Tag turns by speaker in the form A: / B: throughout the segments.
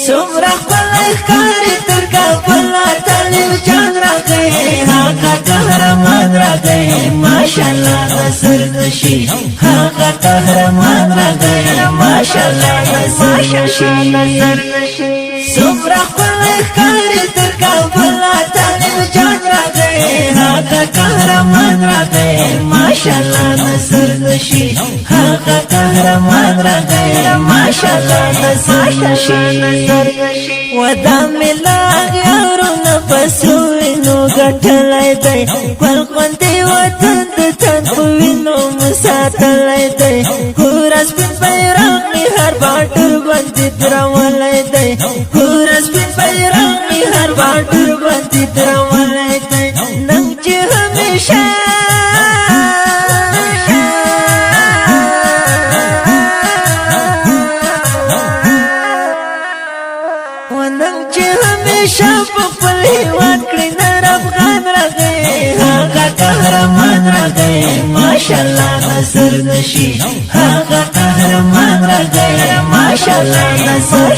A: سمرا خپل ښکاری تر کابل طالب جان راغی هغه قهرمان راغی ماشاءالله نصر نشي هغه قهرمان راغی ماشاءالله نصر نشي سمرا خپل ښکاری تر کابل طالب جان راغی هغه قهرمان راغی ماشاءالله نصر نشي هغه قهرمان راغی ماشاءالله نصر نشي ودا ملاغ یارونه پسوینو ګټلای دی ګل غوندې وطن د تن په وینو مساتلای دی ګوره سپین بیرغ مې هر باډر باندې درولی دی ګوره سپین بیرغ مې هر باډر باندې درولی دی نن چې همیشه شپل هیواد کړی نر افغان راغی هغه قهرمان راغی ماشاءالله نصر نشي هغه قهرمان راغی ماشاءالله نصر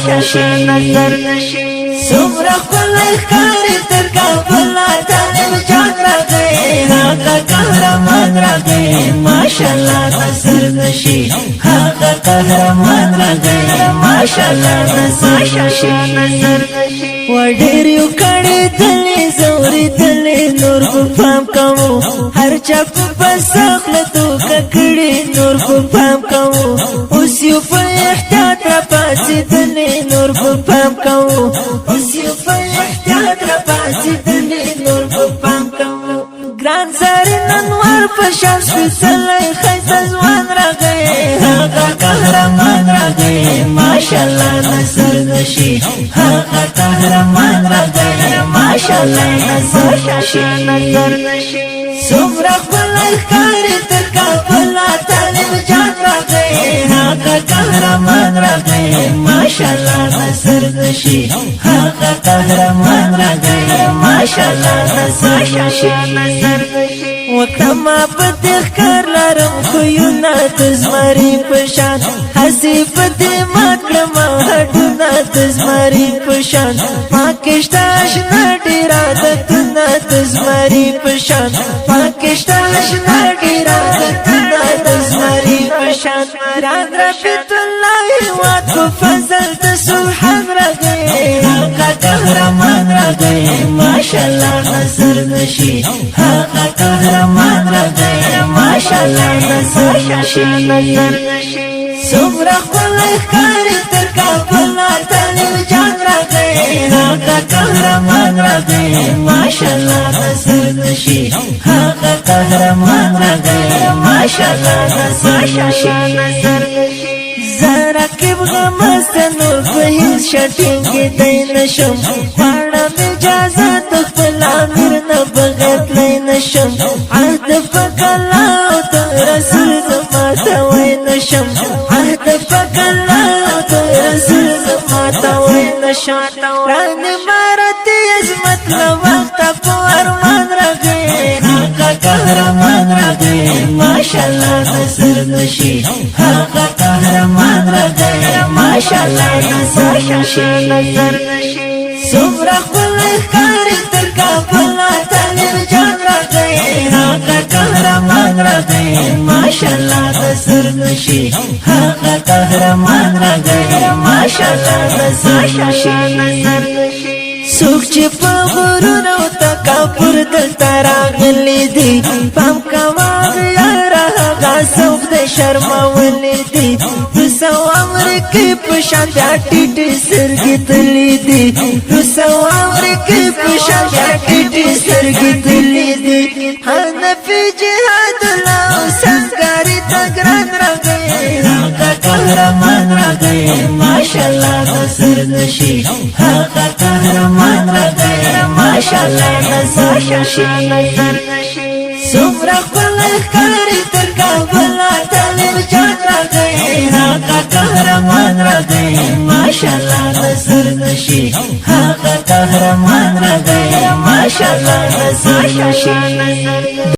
A: نشي سمرا خپل ښکاری تر کابل طالب جان راغی هغه قهرمان راغی ماشاءالله نصر نشي هغه قهرمان راغی ماشاءالله نصر نشي وډیر یو کړي دلې زوري دلې نور په پام کوو هر چا په سخله تو ککړي نور په پام کوو اوس یو په احتیاط را پاتې دلې نور په پام کوو اوس یو په احتیاط را پاتې دلې نور په پام کوو ګران زرین انوار په شان سپېڅلی ښایسته ځوان راغی هغه قهرمان راغی ماشاءالله نصر نشي هغه قهرمان راغی ماشاءالله نصر نشي سمرا خپل ښکاری تر کابل طالب جان راغی هغه قهرمان راغی ماشاءالله نصر نشي هغه قهرمان راغی ماشاءالله نصر نشي وکما پد ښکار لرم خویونه د زمري په شان هسې پدې مکړم هډونه د زمري په شان ما کې شته اشنا ډېر عادتونه د زمري په شان ما کې شته اشنا ډېر عادتونه د زمري په شان ګران رفیق الله هیواد په فضل د سبحان راغی هغه قهرمان راغی ماشاءالله نصر نشي هغه قهرمان راغی ماشاءالله نصر نشي سمرا خپل ښکاری تر کابل طالب جان راغی هغه قهرمان راغی ماشاءالله نصر نشي هغه قهرمان راغی ماشاءالله نصر نشي زرقیب غمست نور په هیڅ شټینګ دی نشم غواړم اجازه د خپل امیر نه بغیر تللی نشم عهد پاک الله او د رسول زما ته وی نشم عهد پاک الله او د رسول زما ته وی نشم رانه مارتي عظمت له وخته په ارمان راغی هغه قهرمان راغی ماشاءالله نصر نشي هغه قهرمان راغی ماشاءالله نصر نشي سمرا خپل ښکاری تر کابل طالب جان راغی هغه قهرمان راغی ماشاءالله نصر نشي هغه قهرمان راغی ماشاءالله نصر نشي څوک چې په غرونو او تکبر دلته راغلي دي پام کوه یاره هغه څوک د شرمولی دي روس او امریکې په شان بیا ټیټې سترګې تللي دي روس او امریکې په شان بیا ټیټې سترګې تللي دي حنفي جهاد الله او سنګاري ته ګران راغی هغه قهرمان راغی ماشاءالله نصر نشي هغه قهرمان راغی ماشاءالله نصر نشي سمرا خپل ښکاری تر کابل طالب جان راغی هغه قهرمان راغی ماشاءالله نصر نشي هغه قهرمان راغی ماشاءالله نصر نشي